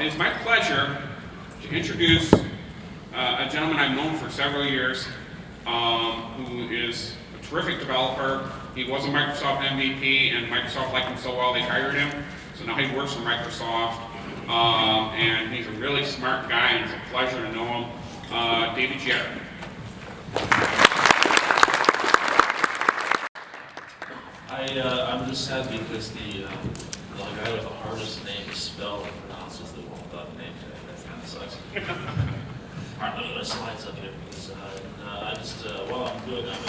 it's my pleasure to introduce a gentleman I've known for several years, who is a terrific developer. He was a Microsoft MVP, and Microsoft liked him so well they hired him. So now he works for Microsoft, and he's a really smart guy, and it's a pleasure to know him. David Giard. I'm just sad because the guy with the hardest name to spell and pronounce is the one without a name tag. That kind of sucks. All right, let me get my slides up here because while I'm doing that, I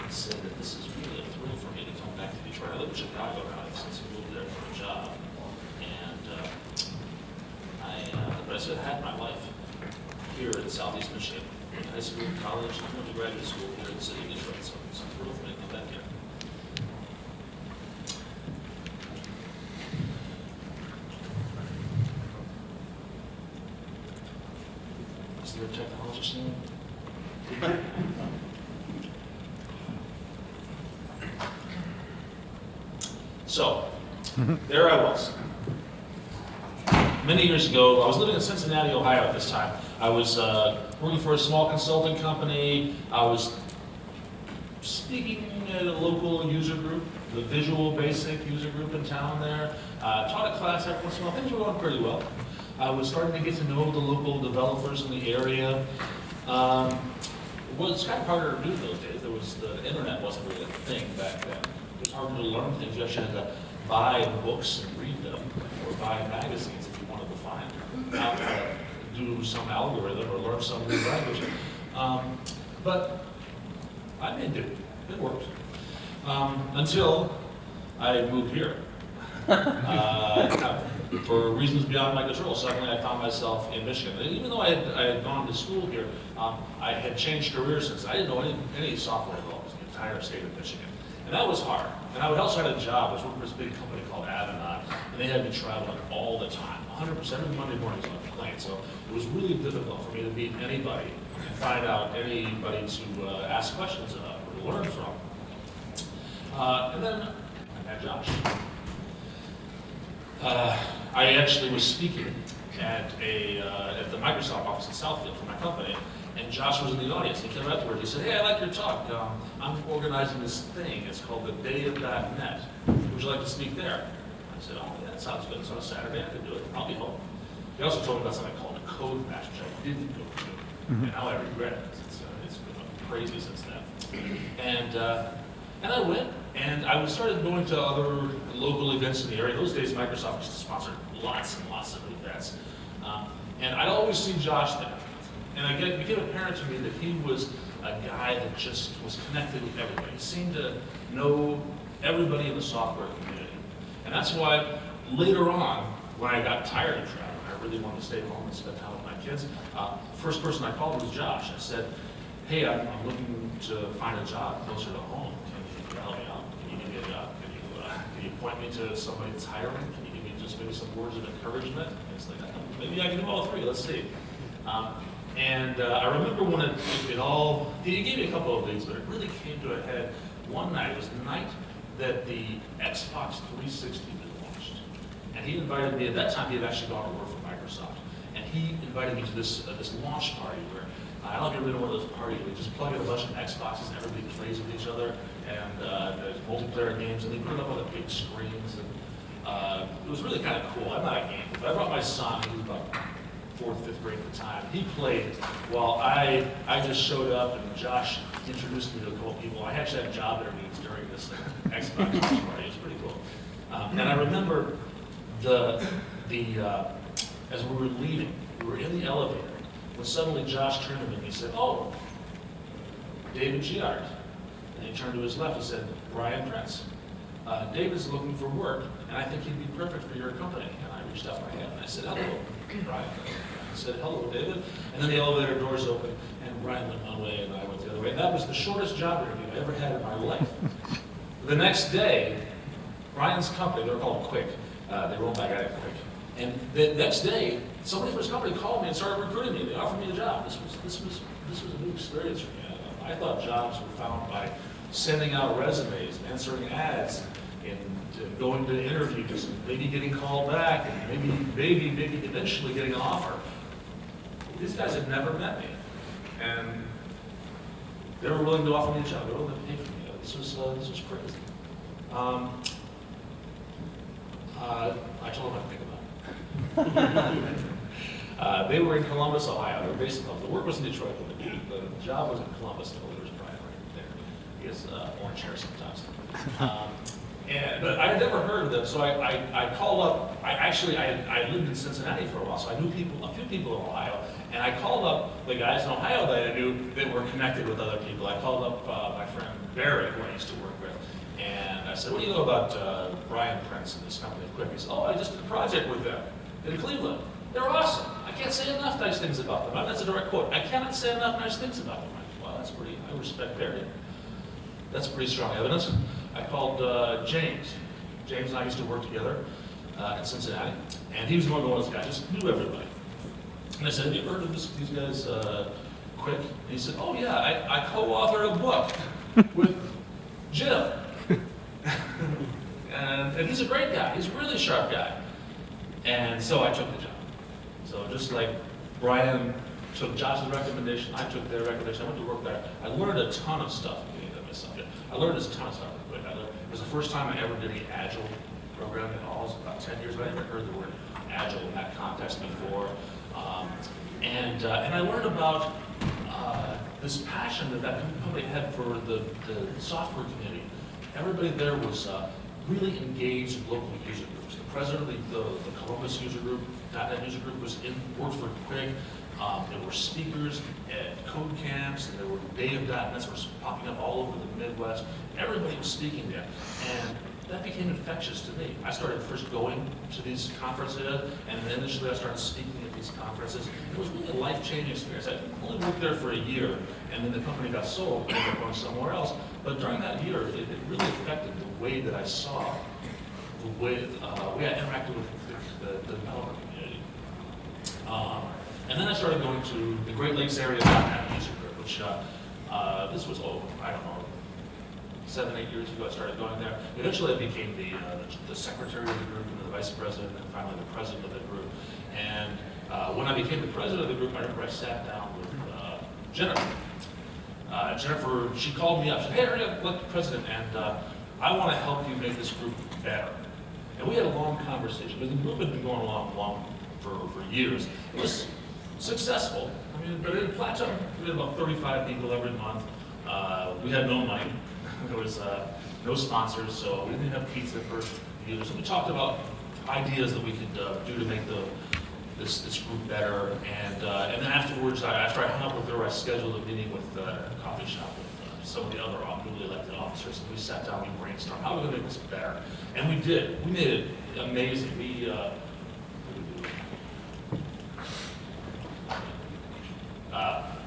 just say that this is really a thrill for me to come back to Detroit. I live in Chicago now since I moved there for a job, and but I spent half my life here in Southeast Michigan, high school, college, and went to graduate school here in the city of Detroit. So it's a thrill for me to come back here. Is there a technologist in? So, there I was. Many years ago, I was living in Cincinnati, Ohio at this time. I was working for a small consulting company. I was speaking at a local user group, the Visual Basic user group in town there. Taught a class every once in a while. Things were going pretty well. I was starting to get to know the local developers in the area. It was kind of harder to do those days. The internet wasn't really a thing back then. It was harder to learn things. You actually had to buy books and read them, or buy magazines if you wanted to find out how to do some algorithm or learn some new language. But I made do. It worked. Until I moved here. For reasons beyond my control, suddenly I found myself in Michigan. And even though I had gone to school here, I had changed careers since. I didn't know any software developers in the entire state of Michigan. And that was hard. And I also had a job. I was working for this big company called Avanade, and they had me traveling all the time, 100% every Monday mornings on a plane. So it was really difficult for me to meet anybody and find out anybody to ask questions about or to learn from. And then I met Josh. I actually was speaking at the Microsoft office in Southfield for my company, and Josh was in the audience. He came afterward. He said, "Hey, I like your talk. I'm organizing this thing. It's called the Day of .NET. Would you like to speak there?" I said, "Oh, yeah, that sounds good. It's on a Saturday. I can do it. I'll be home." He also told me about something called a code match, which I didn't go to, and now I regret it. It's been crazy since then. And I went, and I started going to other local events in the area. Those days, Microsoft used to sponsor lots and lots of events. And I'd always see Josh there. And it became apparent to me that he was a guy that just was connected with everybody. He seemed to know everybody in the software community. And that's why later on, when I got tired of traveling, I really wanted to stay home and spend time with my kids. First person I called was Josh. I said, "Hey, I'm looking to find a job closer to home. Can you help me out? Can you give me a job? Can you point me to somebody that's hiring? Can you give me just maybe some words of encouragement?" And it's like, maybe I can do all three. Let's see. I remember when he gave me a couple of leads, but it really came to a head one night. It was the night that the Xbox 360 was launched. And he invited me, at that time he had actually gone to work for Microsoft. And he invited me to this launch party where, I don't know if you've been to one of those parties where you just plug in a bunch of Xboxes and everybody plays with each other, and there's multiplayer games, and they put it up on the big screens. And it was really kind of cool. I'm not a gamer, but I brought my son, he was about 4th, 5th grade at the time. He played while I just showed up, and Josh introduced me to a couple people. I actually had job interviews during this Xbox launch party. It was pretty cool. And I remember as we were leaving, we were in the elevator, when suddenly Josh turned to me and he said, "Oh, David Giard." And he turned to his left and said, "Brian Prince. David's looking for work, and I think he'd be perfect for your company." And I reached out my hand and I said, "Hello, Brian." I said, "Hello, David." And then the elevator doors opened, and Brian went one way and I went the other way. And that was the shortest job interview I ever had in my life. The next day, Brian's company, they were called Quick. They rolled back at it quick. And the next day, somebody from his company called me and started recruiting me. They offered me a job. This was a new experience for me. I thought jobs were found by sending out resumes and answering ads. and going to interviews, and maybe getting called back, and maybe eventually getting an offer. These guys had never met me, and they were willing to offer me a job. They were willing to pay for me. This was crazy. I told them what to think about it. They were in Columbus, Ohio. They were based in Columbus. The work was in Detroit, but the job was in Columbus. And there was Brian right there. He has orange hair sometimes. But I had never heard of them, so I called up. I lived in Cincinnati for a while, so I knew a few people in Ohio, and I called up the guys in Ohio that I knew that were connected with other people. I called up my friend Barry, who I used to work with, and I said, "What do you know about Brian Prince and this company, Quick?" He said, "Oh, I just did a project with them in Cleveland. They're awesome. I can't say enough nice things about them." That's a direct quote. "I cannot say enough nice things about them." Well, that's pretty. I respect Barry. That's pretty strong evidence. I called James. James and I used to work together in Cincinnati, and he was one of those guys, just knew everybody. And I said, "Have you heard of these guys, Quick?" And he said, "Oh yeah, I co-authored a book with Jim." and he's a great guy. He's a really sharp guy. And so I took the job. So just like Brian took Josh's recommendation, I took their recommendation. I went to work there. I learned a ton of stuff. I learned a ton of stuff. It was the first time I ever did any Agile programming at all. It was about 10 years ago. I never heard the word Agile in that context before. And I learned about this passion that company had for the software community. Everybody there was really engaged in local user groups. The president of the Columbus user group, .NET user group, worked for Quick. There were speakers at code camps, and there were Day of .NETs were popping up all over the Midwest. Everybody was speaking there, and that became infectious to me. I started first going to these conferences, and then initially I started speaking at these conferences. It was really a life-changing experience. I only worked there for a year, and then the company got sold, and I ended up going somewhere else. But during that year, it really affected the way that I saw, the way I interacted with the developer community. And then I started going to the Great Lakes area .NET user group, which this was, I don't know, 7, 8 years ago I started going there. Eventually I became the secretary of the group and the vice president and finally the president of the group. And when I became the president of the group, I remember I sat down with Jennifer. Jennifer, she called me up. She said, "Hey, I'm elected president, and I want to help you make this group better." And we had a long conversation, because the group had been going along for years. It was successful, but it plateaued. We had about 35 people every month. We had no money. There was no sponsors, so we didn't have pizza for users. So we talked about ideas that we could do to make this group better. And then afterwards, after I hung up with her, I scheduled a meeting with a coffee shop with some of the other newly elected officers. And we sat down, we brainstormed, how are we going to make this better? And we did. We made it amazing.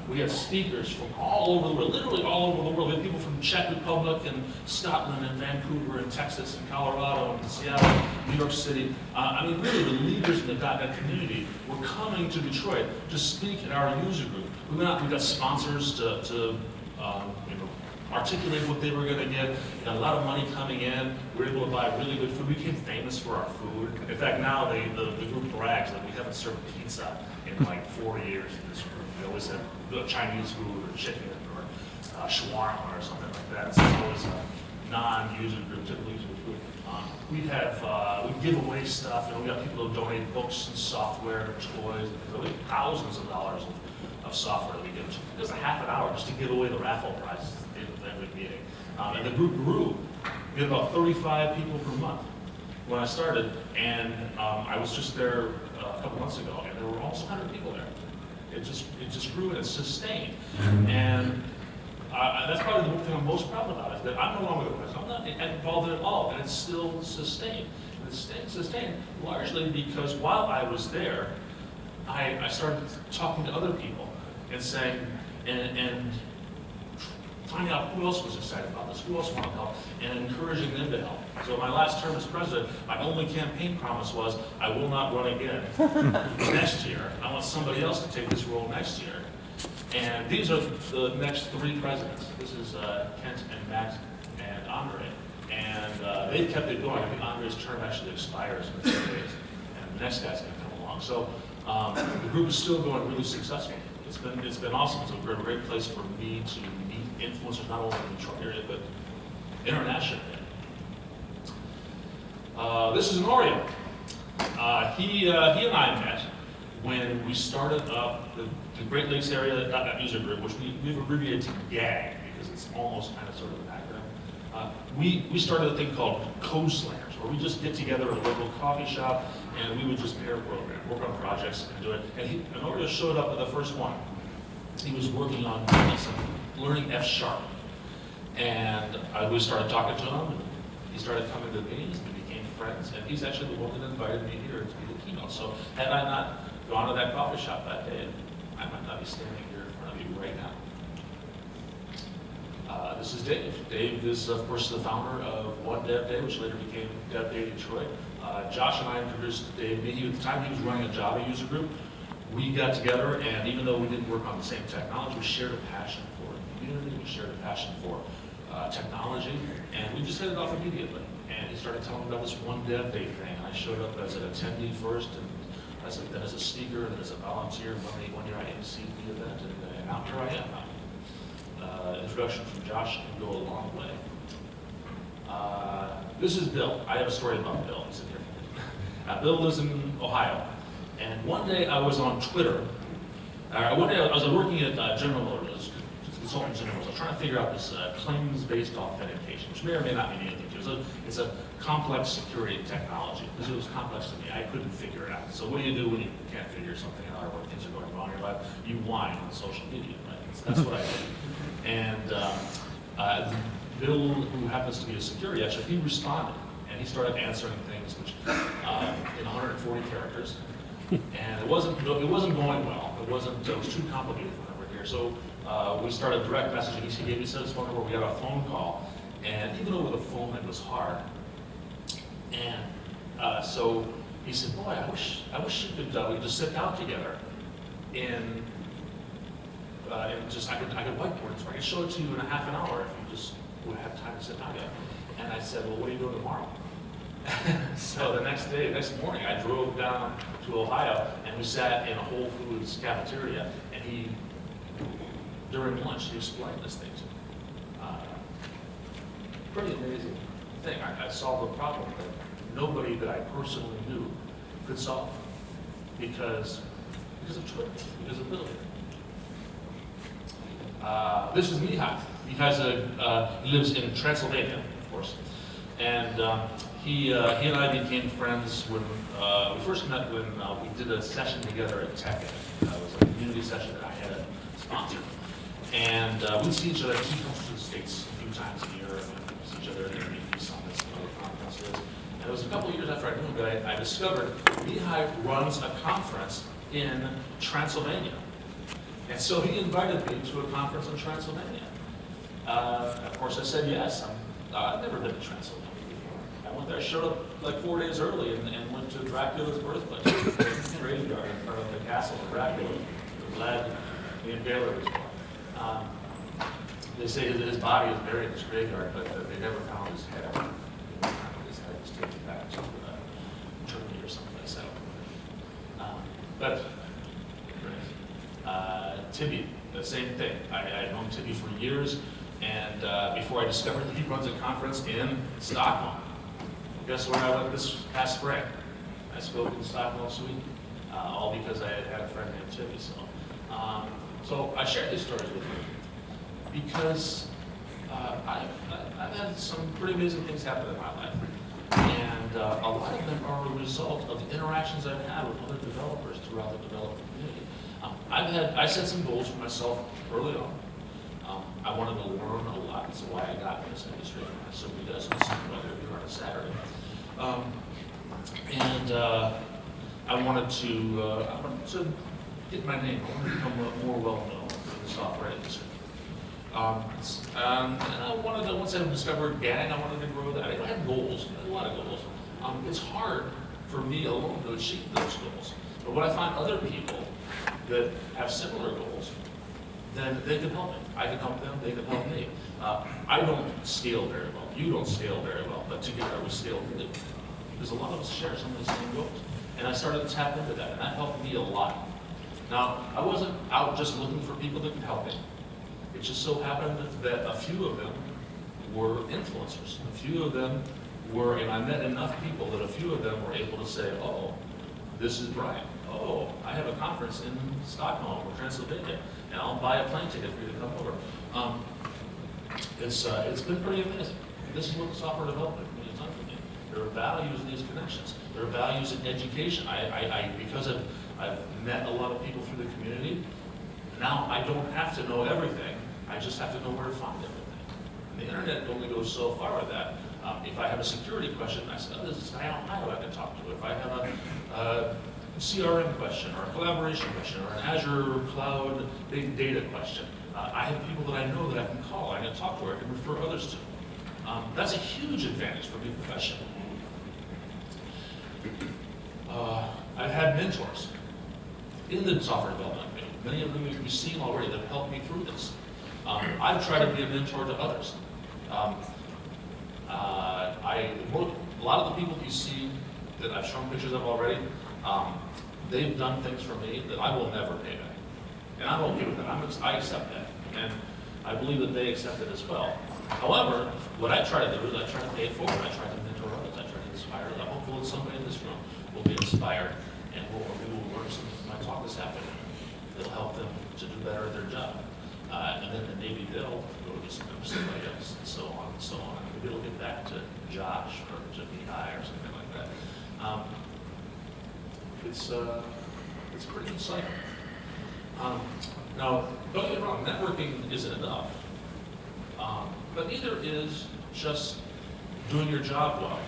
We had speakers from all over the world, literally all over the world. We had people from Czech Republic and Scotland and Vancouver and Texas and Colorado and Seattle, New York City. Really the leaders in the .NET community were coming to Detroit to speak at our user group. We got sponsors to articulate what they were going to get. We got a lot of money coming in. We were able to buy really good food. We became famous for our food. In fact, now the group brags that we haven't served pizza in like 4 years in this group. We always have Chinese food or chicken or shawarma or something like that. So it's always a non-user group, typically user food. We'd give away stuff. We got people who donate books and software, toys, really thousands of dollars of software that we give. It was a half an hour just to give away the raffle prizes at every meeting. And the group grew. We had about 35 people per month when I started, and I was just there a couple months ago, and there were almost 100 people there. It just grew and it sustained. And that's probably the thing I'm most proud about, is that I'm no longer the president. I'm not involved in it at all, and it's still sustained. And it's sustained largely because while I was there, I started talking to other people and saying, and finding out who else was excited about this, who else wanted to help, and encouraging them to help. So my last term as president, my only campaign promise was, I will not run again next year. I want somebody else to take this role next year. And these are the next 3 presidents. This is Kent and Matt and Andre. And they kept it going. I think Andre's term actually expires in a few days, and the next guy's going to come along. So the group is still going really successful. It's been awesome. It's a great place for me to meet influencers, not only in the Detroit area, but internationally. This is Norio. He and I met when we started up the Great Lakes Area User Group, which we've abbreviated to GAG because it's almost kind of sort of an acronym. We started a thing called co-slams, where we just get together at a local coffee shop and we would just pair program, work on projects and do it. And Norio showed up at the first one. He was working on learning F#. And we started talking to him, and he started coming to the meetings, and we became friends, and he's actually the one that invited me here to be the keynote. So had I not gone to that coffee shop that day, I might not be standing here in front of you right now. This is Dave. Dave is, of course, the founder of One Dev Day, which later became Dev Day Detroit. Josh and I introduced Dave. At the time he was running a Java user group. We got together, and even though we didn't work on the same technology, we shared a passion for community, we shared a passion for technology, and we just hit it off immediately. And he started telling me about this One Dev Day thing. I showed up as an attendee first, and then as a speaker, and then as a volunteer. One year I emceed the event, and now here I am. Introduction from Josh can go a long way. This is Bill. I have a story about Bill. He's in here. Bill lives in Ohio, and one day I was on Twitter. One day I was working at General Motors, consultant General Motors. I was trying to figure out this claims-based authentication, which may or may not mean anything to you. It's a complex security technology. Because it was complex to me, I couldn't figure it out. So what do you do when you can't figure something out or when things are going wrong in your life? You whine on social media, right? That's what I did. And Bill, who happens to be a security expert, he responded, and he started answering things which in 140 characters, and it wasn't going well. It was too complicated for him over here. So we started direct messaging. He gave me his phone number. We got a phone call, and even over the phone, it was hard. And so he said, "Boy, I wish we could just sit down together and just I could whiteboard it, so I could show it to you in a half an hour if you just would have time to sit down together." And I said, "Well, what are you doing tomorrow?" So the next morning, I drove down to Ohio, and we sat in a Whole Foods cafeteria, and during lunch, he explained this thing to me. Pretty amazing thing. I solved a problem that nobody that I personally knew could solve because of Twitter, because of Bill. This is Mihai. He lives in Transylvania, of course, and he and I became friends when we first met when we did a session together at Tech. It was a community session that I had sponsored, and we'd see each other. He comes to the States a few times a year, and we see each other at MVP summits and other conferences. And it was a couple of years after I knew him that I discovered Mihai runs a conference in Transylvania. And so he invited me to a conference in Transylvania. Of course, I said yes. I've never been to Transylvania before. I went there, showed up like 4 days early, and went to Dracula's birthplace, the graveyard in front of the castle of Dracula. I'm glad the Impaler was born. They say his body is buried in this graveyard, but they never found his head. His head was taken back to Turkey or someplace else. But Tibby, the same thing. I had known Tibby for years, and before I discovered that he runs a conference in Stockholm. Guess where I went this past spring? I spoke in Stockholm, Sweden, all because I had a friend named Tibby. So I shared these stories with you because I've had some pretty amazing things happen in my life, and a lot of them are a result of the interactions I've had with other developers throughout the development community. I set some goals for myself early on. I wanted to learn a lot. That's why I got in this industry. So we does listen whether you're on a Saturday. I wanted to get my name. I wanted to become more well known in the software industry. And I wanted to, once I discovered GAG, I wanted to grow that. I had goals. I had a lot of goals. It's hard for me alone to achieve those goals. But when I find other people that have similar goals, then they can help me. I can help them, they can help me. I don't scale very well. you don't scale very well, but together we scale really well. Because a lot of us share some of the same goals. And I started to tap into that, and that helped me a lot. Now, I wasn't out just looking for people that could help me. It just so happened that a few of them were influencers. A few of them were, and I met enough people that a few of them were able to say, oh, this is Brian. Oh, I have a conference in Stockholm or Transylvania, and I'll buy a plane ticket for you to come over. It's been pretty amazing. This is what the software development community has done for me. There are values in these connections. There are values in education. Because I've met a lot of people through the community, now I don't have to know everything. I just have to know where to find everything. And the internet only goes so far with that. If I have a security question, I say, oh, this is a guy in Ohio I can talk to. If I have a CRM question or a collaboration question or an Azure cloud big data question, I have people that I know that I can call, I can talk to, or I can refer others to. That's a huge advantage for me professionally. I've had mentors in the software development community. Many of them you've seen already that have helped me through this. I've tried to be a mentor to others. A lot of the people you see that I've shown pictures of already, they've done things for me that I will never pay back. And I'm okay with that. I accept that. And I believe that they accept it as well. However, what I try to do is I try to pay it forward. I try to mentor others. I try to inspire them. I'm hopeful that somebody in this room will be inspired and we will learn something from my talk this afternoon. It'll help them to do better at their job. And then maybe they'll go to somebody else, and so on and so on. Maybe it'll get back to Josh or to BI or something like that. It's pretty exciting. Now, don't get me wrong, networking isn't enough. But neither is just doing your job well,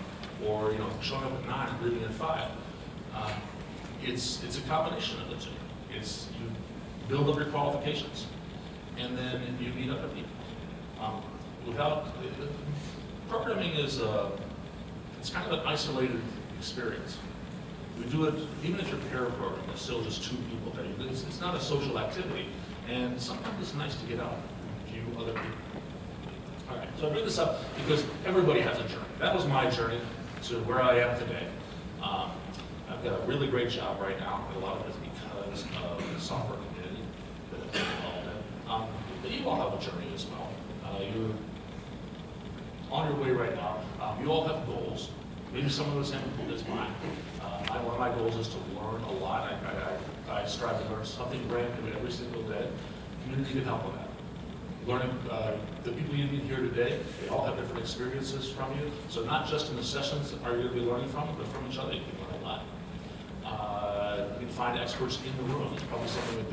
or showing up at 9 and leaving at 5. It's a combination of the two. You build up your qualifications, and then you meet other people. Programming is it's kind of an isolated experience. We do it, even if you're pair programming, it's still just two people there. It's not a social activity, and sometimes it's nice to get out and view other people. All right, so I bring this up because everybody has a journey. That was my journey to where I am today. I've got a really great job right now, and a lot of it is because of the software community that I've been involved in. But you all have a journey as well. You're on your way right now. You all have goals. Maybe some of the same as mine. One of my goals is to learn a lot. I strive to learn something brand new every single day. Community can help with that. Learning, the people you meet here today, they all have different experiences from you. So not just in the sessions are you going to be learning from, but from each other you can learn a lot. You can find experts in the room. There's probably something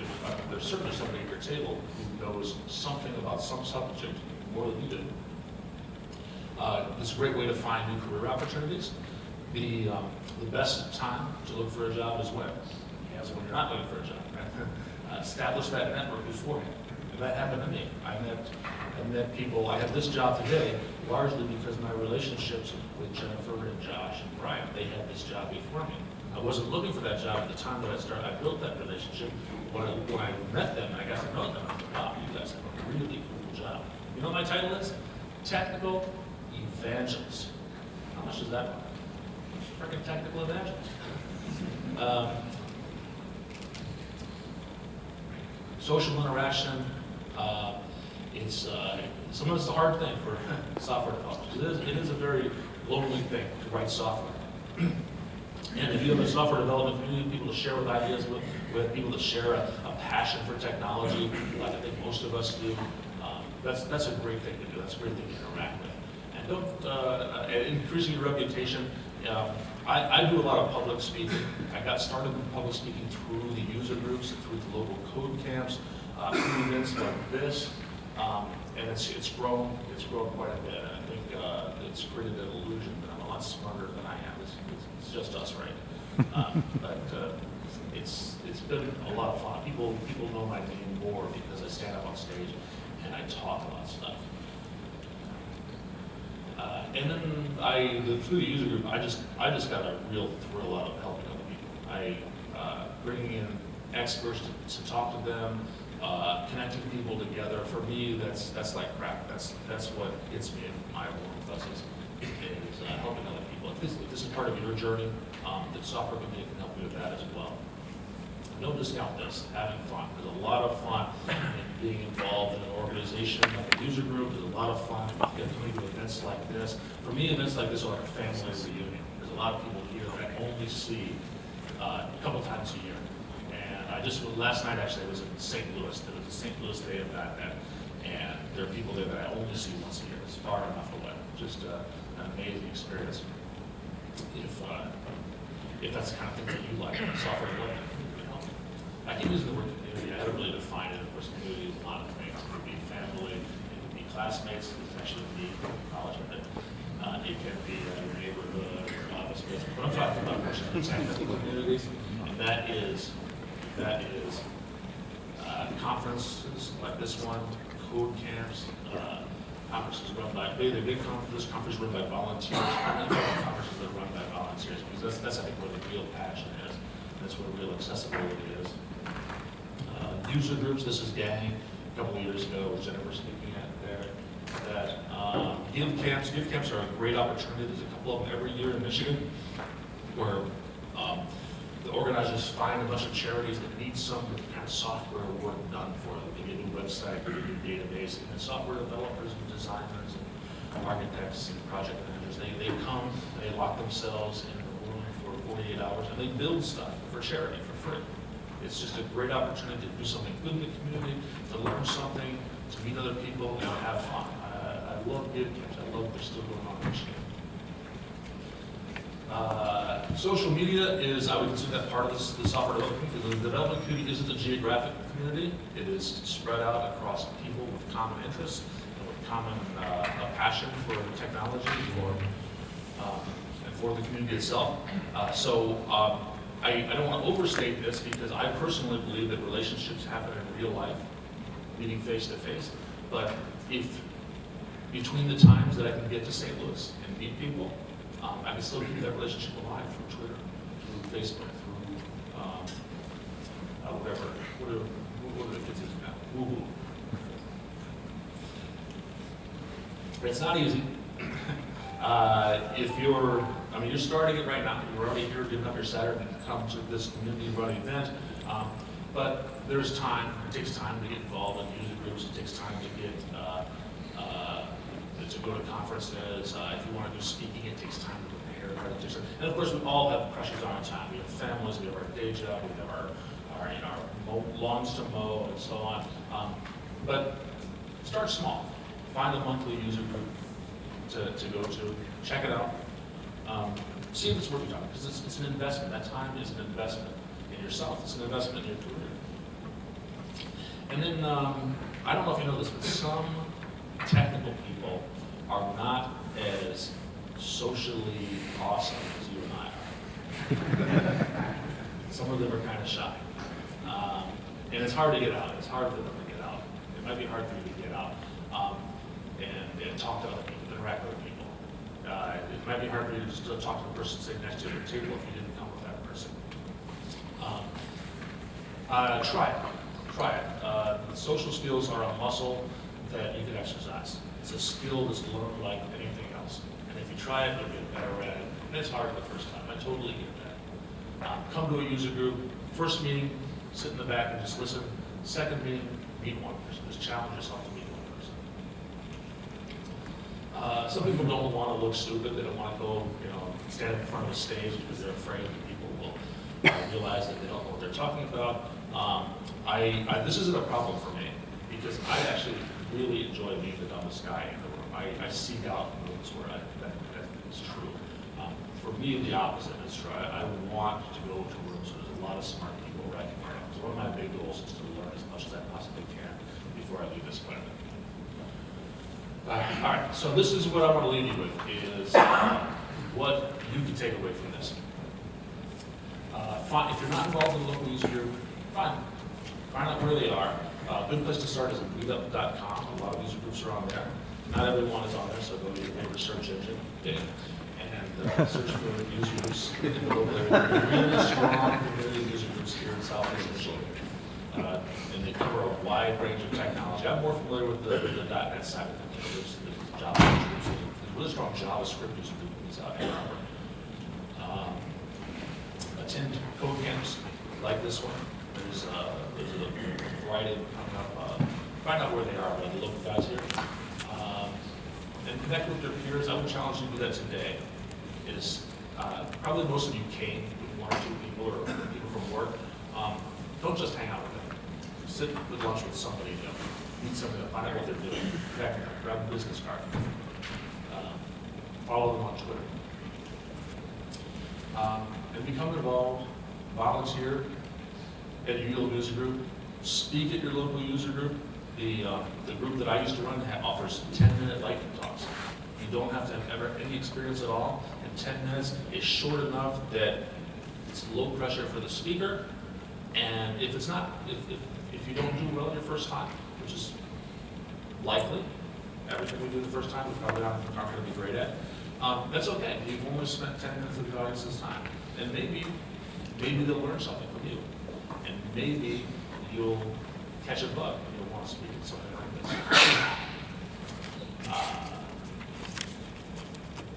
there's certainly somebody at your table who knows something about some subject more than you do. It's a great way to find new career opportunities. The best time to look for a job is when? Yes, when you're not looking for a job. Right? Establish that network beforehand. And that happened to me. I met people. I have this job today largely because of my relationships with Jennifer and Josh and Brian. They had this job before me. I wasn't looking for that job at the time that I started. I built that relationship. When I met them and I got to know them, I thought, wow, you guys have a really cool job. You know what my title is? Technical Evangelist. How much does that cost? Freaking technical evangelist. Social interaction. Sometimes it's a hard thing for software developers. It is a very lonely thing to write software. And if you have a software development community, people to share with ideas with people that share a passion for technology, like I think most of us do, that's a great thing to do. That's a great thing to interact with. And don't increasing your reputation. I do a lot of public speaking. I got started in public speaking through the user groups and through the local code camps, through events like this, and it's grown quite a bit. And I think it's created an illusion that I'm a lot smarter than I am. It's just us, right? But it's been a lot of fun. People know my name more because I stand up on stage and I talk about stuff. And then through the user group, I just got a real thrill out of helping other people. Bringing in experts to talk to them, connecting people together. For me, that's like crack. That's what gets me in my world. is helping other people. If this is part of your journey, the software community can help you with that as well. Don't discount this, having fun. There's a lot of fun in being involved in an organization like a user group. There's a lot of fun in getting to events like this. For me, events like this are like a family reunion. There's a lot of people here that I only see a couple times a year. And last night actually I was in St. Louis. There was a St. Louis Day of that, and there are people there that I only see once a year. It's far enough away. Just an amazing experience. If that's the kind of thing that you like, software development. I keep using the word community. I haven't really defined it. Of course, community is a lot of things. It could be family, it could be classmates, it could actually be college, but it can be your neighborhood, your office. But I'm talking about technical communities, and that is conferences like this one, code camps, conferences run by the big conferences run by volunteers, conferences that are run by volunteers, because that's I think where the real passion is. That's where real accessibility is. User groups, this is Gang, a couple of years ago, was Jennifer speaking at there, that give camps are a great opportunity. There's a couple of them every year in Michigan, where the organizers find a bunch of charities that need some kind of software work done for them. They get a new website, they get a new database, and software developers and designers and architects and project managers, they come, they lock themselves in the room for 48 hours, and they build stuff for charity, for free. It's just a great opportunity to do something good in the community, to learn something, to meet other people, and have fun. I love Give Camps. I love what they're still going on in Michigan. Social media is, I would consider that part of the software development community. The development community isn't a geographic community. It is spread out across people with common interests and with common passion for technology and for the community itself. I don't want to overstate this because I personally believe that relationships happen in real life, meeting face to face. But if between the times that I can get to St. Louis and meet people, I can still keep that relationship alive through Twitter, through Facebook, through whatever. What are the kids using now? Woohoo. But it's not easy. If you're starting it right now. You're already here giving up your Saturday to come to this community run event. But there's time. It takes time to get involved in user groups. It takes time to get to go to conferences. If you want to do speaking, it takes time to prepare. And of course, we all have pressures on our time. We have families. We have our day job. We have our lawns to mow and so on. But start small. Find a monthly user group to go to. Check it out. See if it's worth your time, because it's an investment. That time is an investment in yourself. It's an investment in your career. And then, I don't know if you know this, but some technical people are not as socially awesome as you and I are. Some of them are kind of shy. And it's hard to get out. It's hard for them to get out. It might be hard for you to get out and talk to other people, interact with other people. It might be hard for you to just talk to the person sitting next to you at your table if you didn't come with that person. Try it. Social skills are a muscle that you can exercise. It's a skill that's learned like anything else. And if you try it, you'll get better at it. And it's hard the first time. I totally get that. Come to a user group. First meeting, sit in the back and just listen. Second meeting, meet one person. Just challenge yourself to meet one person. Some people don't want to look stupid. They don't want to go, stand in front of a stage because they're afraid that people will realize that they don't know what they're talking about. This isn't a problem for me because I actually really enjoy being the dumbest guy in the room. I seek out rooms where that is true. For me, the opposite is true. I want to go to rooms where there's a lot of smart people where I can learn. So one of my big goals is to learn as much as I possibly can before I leave this planet. All right, so this is what I want to leave you with, is what you can take away from this. If you're not involved in the local user group, find out where they are. A good place to start is meetup.com. A lot of user groups are on there. Not everyone is on there, so go to your favorite search engine and search for user groups in the local area. There are really strong community user groups here in Southeast Michigan. And they cover a wide range of technology. I'm more familiar with the .NET side of things, the Java groups, really strong JavaScript user group is out here. Attend code camps like this one. There's a variety of coming up. Find out where they are, the local guys here. And connect with their peers. I would challenge you to do that today. Probably most of you came with one or two people or people from work. Don't just hang out with them. Sit with lunch with somebody, meet somebody, find out what they're doing. Connect, grab a business card. Follow them on Twitter. And become involved, volunteer at your local user group, speak at your local user group. The group that I used to run offers 10-minute lightning talks. You don't have to have any experience at all, and 10 minutes is short enough that it's low pressure for the speaker, and if you don't do well your first time, which is likely, everything we do the first time we probably aren't going to be great at, that's okay. You've only spent 10 minutes of the audience's time, and maybe they'll learn something from you, and maybe you'll catch a bug and you'll want to speak at something like this.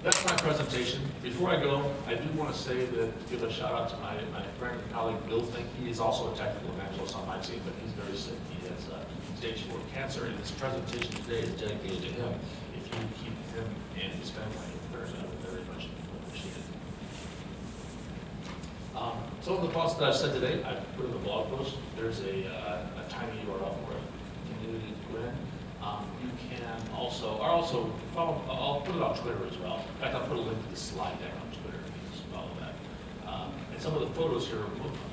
That's my presentation. Before I go, I do want to give a shout out to my friend and colleague Bill Fink. He is also a technical evangelist on my team, but he's very sick. He has stage 4 cancer, and his presentation today is dedicated to him. If you keep him and his family very much appreciated. Some of the thoughts that I've said today, I put in the blog post. There's a tiny URL for it. Community to go in. You can also follow. I'll put it on Twitter as well. In fact, I'll put a link to the slide deck on Twitter. You can just follow that. And some of the photos here,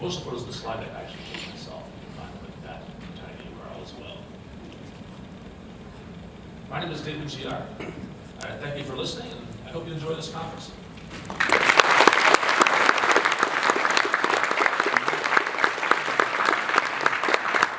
most of the photos of the slide deck I actually took myself. You can find them at that tiny URL as well. My name is David Giard. Thank you for listening, and I hope you enjoy this conference.